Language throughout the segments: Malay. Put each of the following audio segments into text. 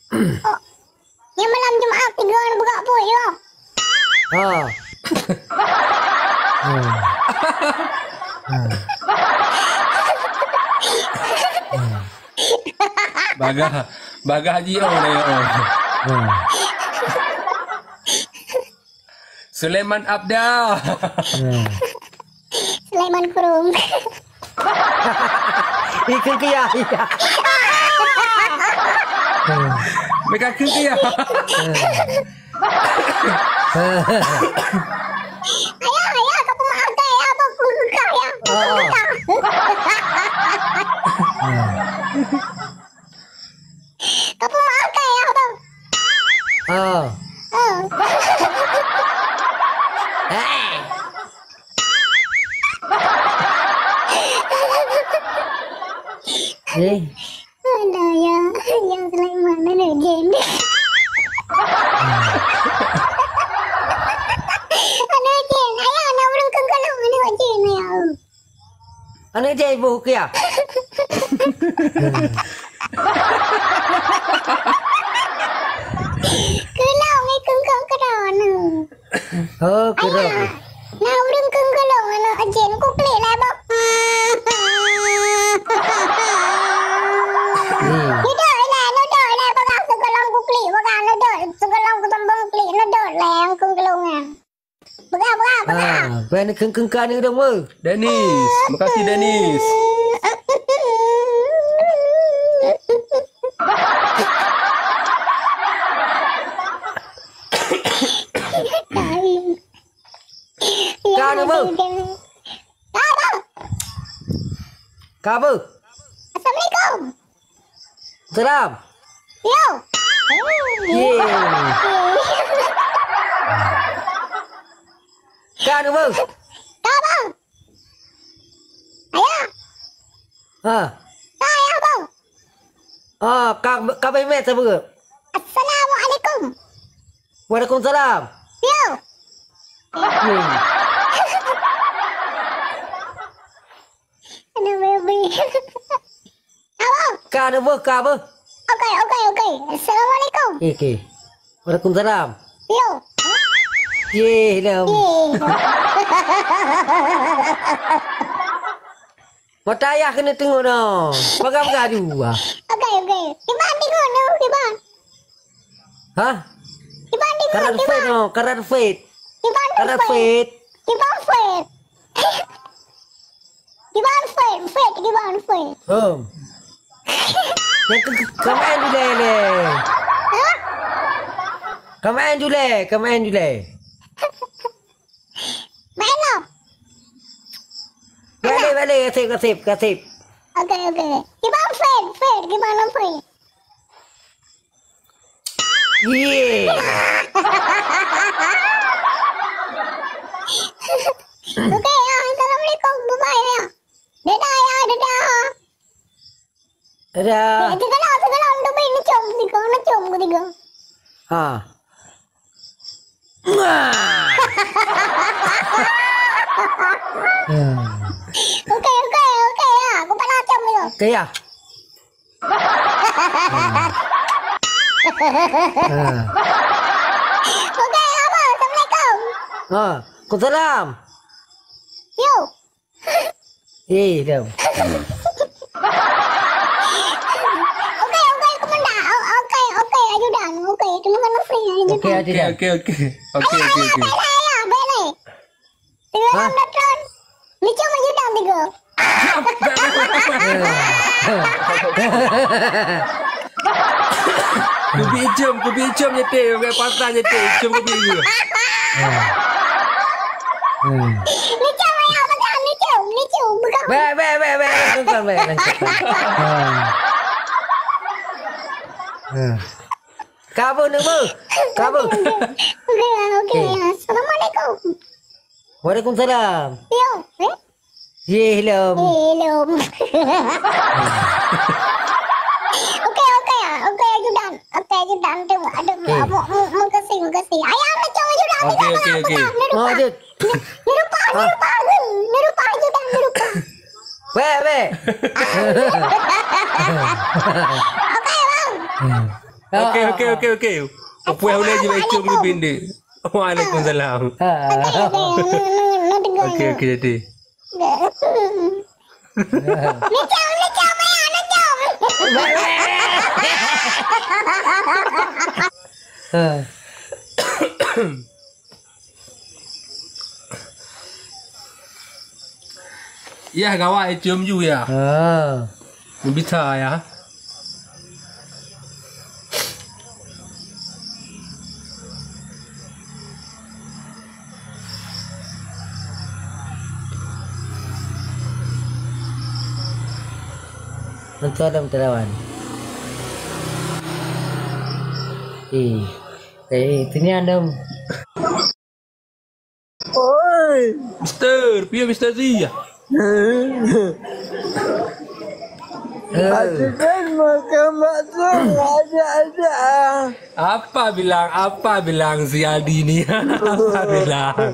Oh, yang malam Jumaat 3 orang buka pun ya. Ha. Baga haji Sulaiman Abda. Sulaiman Kurung. Ikan kia. Mereka ke ya. Ayah, kau maaf dah ya, apa kau ya. Kau maaf dah ya, apa. Ada ya, yang Sulaiman ada jen. Ada jen, ayah nak orang kengkalau ada jen ya. Anak je ibu kia. Kelau ni kengkau keran. Oh, kira. Nak orang kengkalau ada jen ku pelik lah bak. Nodol lah bagang segelang ku pelik bagang nodol segelang ku tambang pelik nodol lah yang kengkalau nya. Bagang. Ben keng-kengkan ni dong mu. Dennis, makasih Dennis. Kau ni mu. Kau bu. Assalamualaikum. Salam. Yo. Kau ni mu. Kau bang. Ayah. Ayah bang. Kau baik met apa? Assalamualaikum. Waalaikumsalam. Yo. Ada baby. Abang. Kau ni mu, kau bu. Okey. Assalamualaikum. Okey. Waalaikumsalam. Yo. Lam. Mata ayah kena tengok dah. Pagar-pagar juga. Okey. Iban tengok no, Iban. Ha? Iban tengok. Karat fit no, karat fit. Iban Karat fit. Iban fit. Yang kemain dulu le. Ha? Kemain dulu. Main lah. Balik, kasip. Okey. Iban fit. Gimana fit? Okey ya, assalamualaikum. Bye ya. Dadah ya, dadah. Ada. Segala untuk main necom ketiga. Ha. Okey ya. Aku tak necom dulu. Okey ya. Okey apa? Assalamualaikum. Waalaikumsalam. Yo. Lam. Okey, komandan. Okey, ajudan. Okey, cuma kan free ajudan. Okey. Ayah, boleh. Tiga nonton. Necom ajudan tiga. Kubi icam nyetik, pakai pasal nyetik, icam kubi juga. Necom ayah, pegang necom. Pegang. Kamu nemu. Okey. Assalamualaikum. Waalaikumsalam. Yo. Lam. Belum. Okey ajudan. Aduh, makasih. Ayah nak coba ajudan. Okey. Nirupa ajudan. Weh. Okey bang. Okey. Apa yang boleh je cium ni pendek. Waalaikumsalam. Okey jadi. Ya kawan cium you ya. Bisa ya. Nanti ada telawan. Itu ni ada. Mister, piye Mister Z ya? Kan makan bakso ada. Apa bilang si Aldi ni? Apa bilang?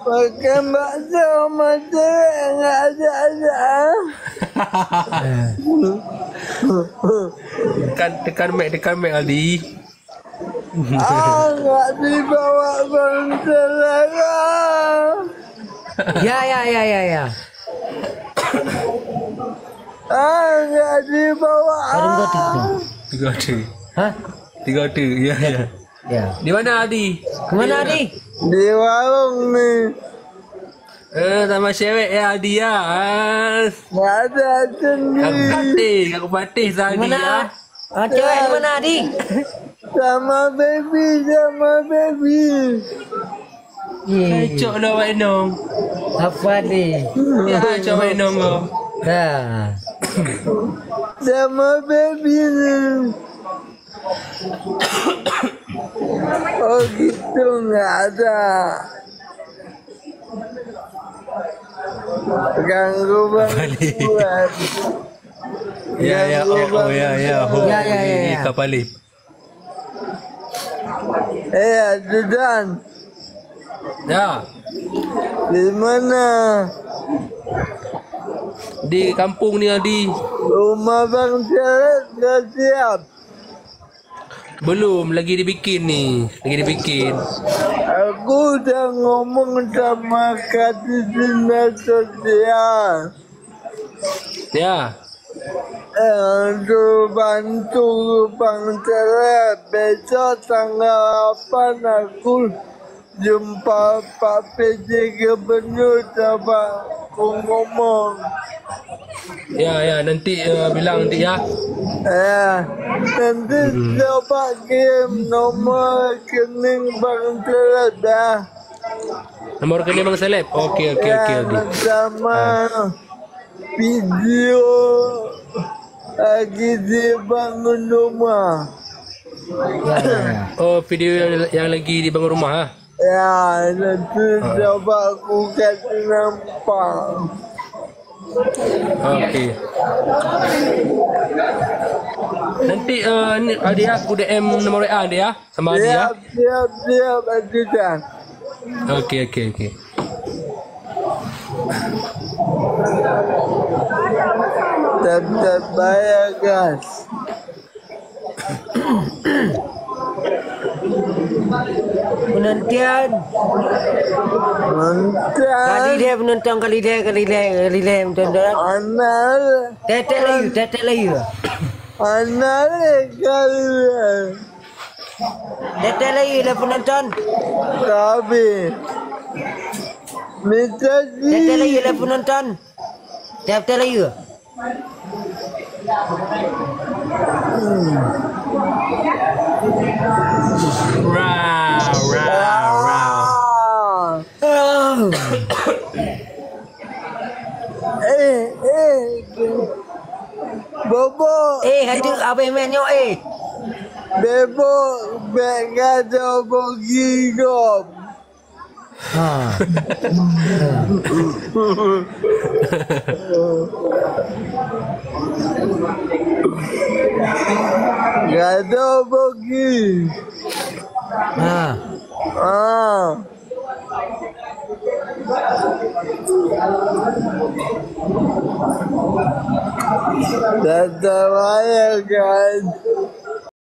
Makan bakso mata nggak ada. Tekan mic Aldi. Nggak dibawa konselera. Ya. Nggak dibawa. Tiga ada. Hah? Ya. Ya. Di mana Aldi? Kemana Adi? Di warung nih. Sama cewek ya Aldi ya. Nggak ada sendiri. Aku patih Aldi Kemana? ya. Cewek di mana Adi? Sama baby. Cok lah Wak Enong. Apa Adi? Ya cok Wak Enong kau. Dah. Sama baby nih. Oh gitu nggak ada. Ganggu banget. Ya. Ya. Kapalip. Dudan, Ya. di mana? Di kampung ni Aldi. Rumah Bang Ceret dah siap. Belum, lagi dibikin. Aku dah ngomong sama Kati Dinas Sosial. Ya. Untuk bantu Bang Ceret. Besok tanggal 8 aku jumpa Pak PJ Gubernur sama aku ngomong. Ya, nanti bilang nanti ya. Nanti coba kirim nomor rekening Bang Ceret dah. Nomor rekening Bang Seleb. Okey Aldi. Sama video lagi dibangun rumah. Oh, video yang lagi dibangun rumah ha. Ya, nanti coba aku kasih nampak. Okey. Nanti ni Aldi aku DM nomor WA dia ya. Sama Aldi ya. Siap, Adidan. Okey. Tetap bayar gas. Penantian. Kali dia penonton kali dia penonton. Anak Tetek layu. kali Tetek layu lah penonton. Tapi minta Tetek layu lah penonton. Tetek layu. Bobo, Ada abang menyo bebo, begado bogigop. Gado bogi. That's the way, guys.